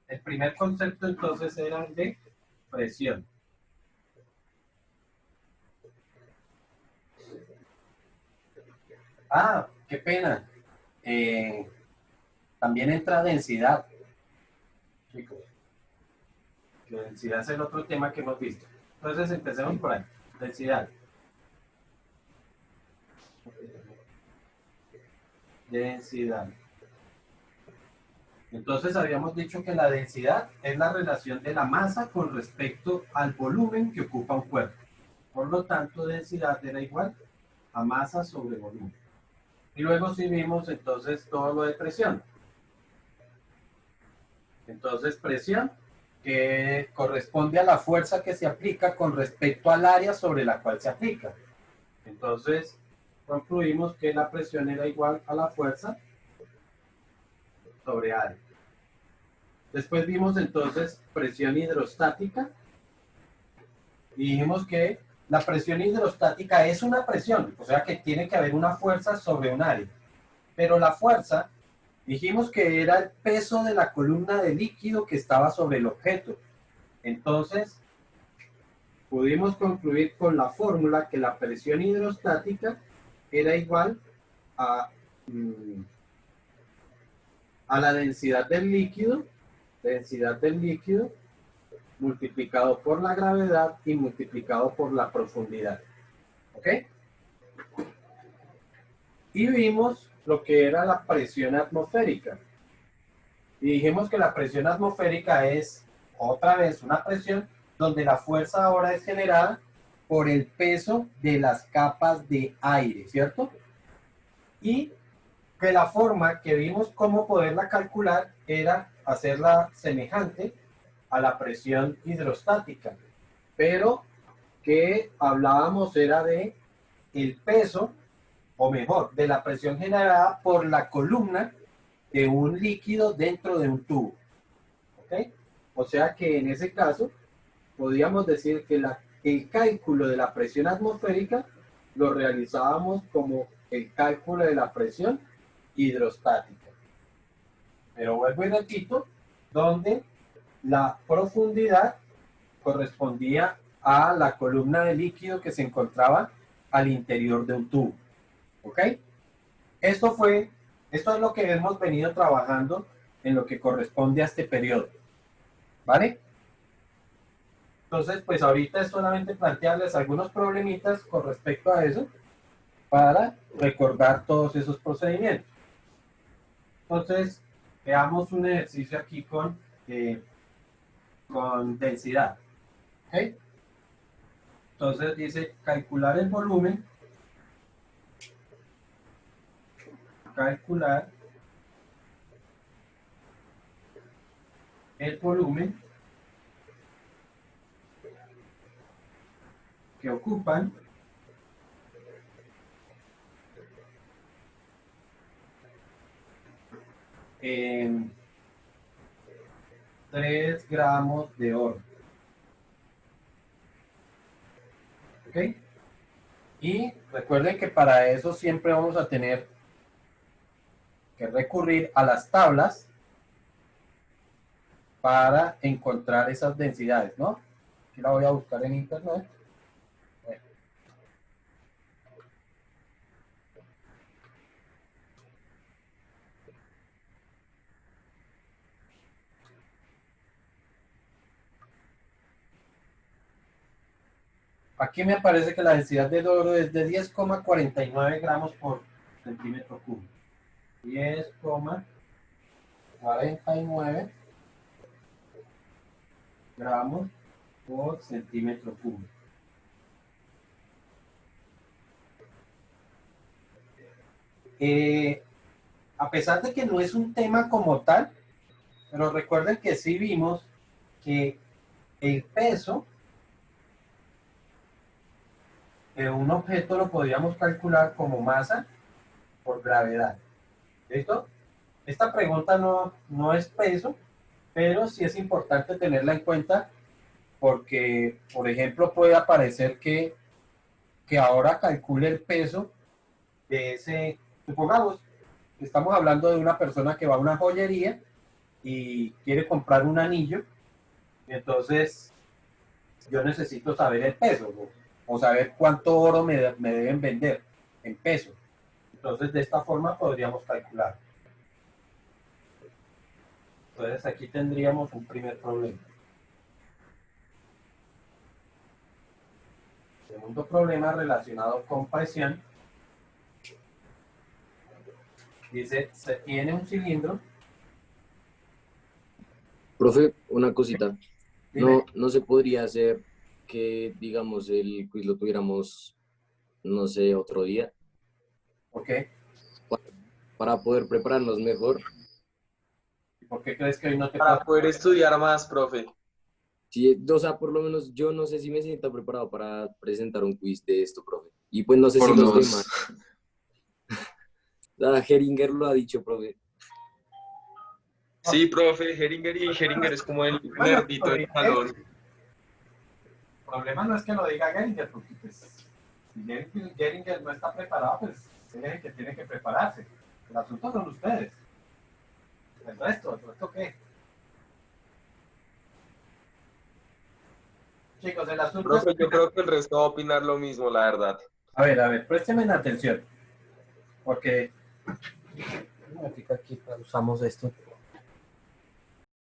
El primer concepto entonces era el de presión. Ah, qué pena. Eh, También entra densidad, chicos. Que densidad es el otro tema que hemos visto. Entonces empecemos por ahí. Densidad. Densidad. Entonces habíamos dicho que la densidad es la relación de la masa con respecto al volumen que ocupa un cuerpo. Por lo tanto, densidad era igual a masa sobre volumen. Y luego sí vimos entonces todo lo de presión. Entonces, presión que corresponde a la fuerza que se aplica con respecto al área sobre la cual se aplica. Entonces, concluimos que la presión era igual a la fuerza sobre área. Después vimos entonces presión hidrostática y dijimos que la presión hidrostática es una presión, o sea que tiene que haber una fuerza sobre un área. Pero la fuerza, dijimos que era el peso de la columna de líquido que estaba sobre el objeto. Entonces, pudimos concluir con la fórmula que la presión hidrostática era igual a, a la densidad del líquido multiplicado por la gravedad y multiplicado por la profundidad. ¿Ok? Y vimos lo que era la presión atmosférica. Y dijimos que la presión atmosférica es otra vez una presión donde la fuerza ahora es generada por el peso de las capas de aire, ¿cierto? Y que la forma que vimos cómo poderla calcular era hacerla semejante a la presión hidrostática, pero que hablábamos era de el peso, o mejor, de la presión generada por la columna de un líquido dentro de un tubo. ¿Ok? O sea que en ese caso podríamos decir que el cálculo de la presión atmosférica lo realizábamos como el cálculo de la presión hidrostática. Pero vuelvo y repito, donde la profundidad correspondía a la columna de líquido que se encontraba al interior de un tubo. ¿Ok? Esto es lo que hemos venido trabajando en lo que corresponde a este periodo. ¿Vale? Entonces, pues ahorita es solamente plantearles algunos problemitas con respecto a eso para recordar todos esos procedimientos. Entonces, veamos un ejercicio aquí con densidad. ¿Ok? Entonces dice calcular el volumen, calcular el volumen que ocupan en 3 gramos de oro. ¿Ok? Y recuerden que para eso siempre vamos a tener que recurrir a las tablas para encontrar esas densidades, ¿no? Aquí la voy a buscar en internet. Bueno. Aquí me aparece que la densidad del oro es de 10,49 gramos por centímetro cúbico. 10,49 gramos por centímetro cúbico. A pesar de que no es un tema como tal, pero recuerden que sí vimos que el peso de un objeto lo podríamos calcular como masa por gravedad. ¿Listo? Esta pregunta no es peso, pero sí es importante tenerla en cuenta porque, por ejemplo, puede aparecer que ahora calcule el peso de ese, supongamos, estamos hablando de una persona que va a una joyería y quiere comprar un anillo, entonces yo necesito saber el peso, ¿no? O saber cuánto oro me deben vender en pesos. Entonces, de esta forma podríamos calcular. Entonces, aquí tendríamos un primer problema. Segundo problema relacionado con presión. Dice, se tiene un cilindro. Profe, una cosita. Dime. No se podría hacer que, digamos, el quiz lo tuviéramos, no sé, otro día, ¿Por pa- para poder prepararnos mejor. ¿Y por qué crees que hoy no te Para puedo? poder estudiar más, profe. Sí, o sea, por lo menos yo no sé si me siento preparado para presentar un quiz de esto, profe. Y pues no sé si Por los demás. dos. Heringer lo ha dicho, profe. Sí, profe, Heringer es como el Bueno, nerdito del salón. el problema no es que lo diga Geringer, porque pues, si Geringer no está preparado, pues él es el que tiene que prepararse. El asunto son ustedes. ¿El resto qué? Chicos, el asunto Profe, es... yo creo que el resto va a opinar lo mismo, la verdad. A ver, présteme atención. Porque... Aquí usamos esto.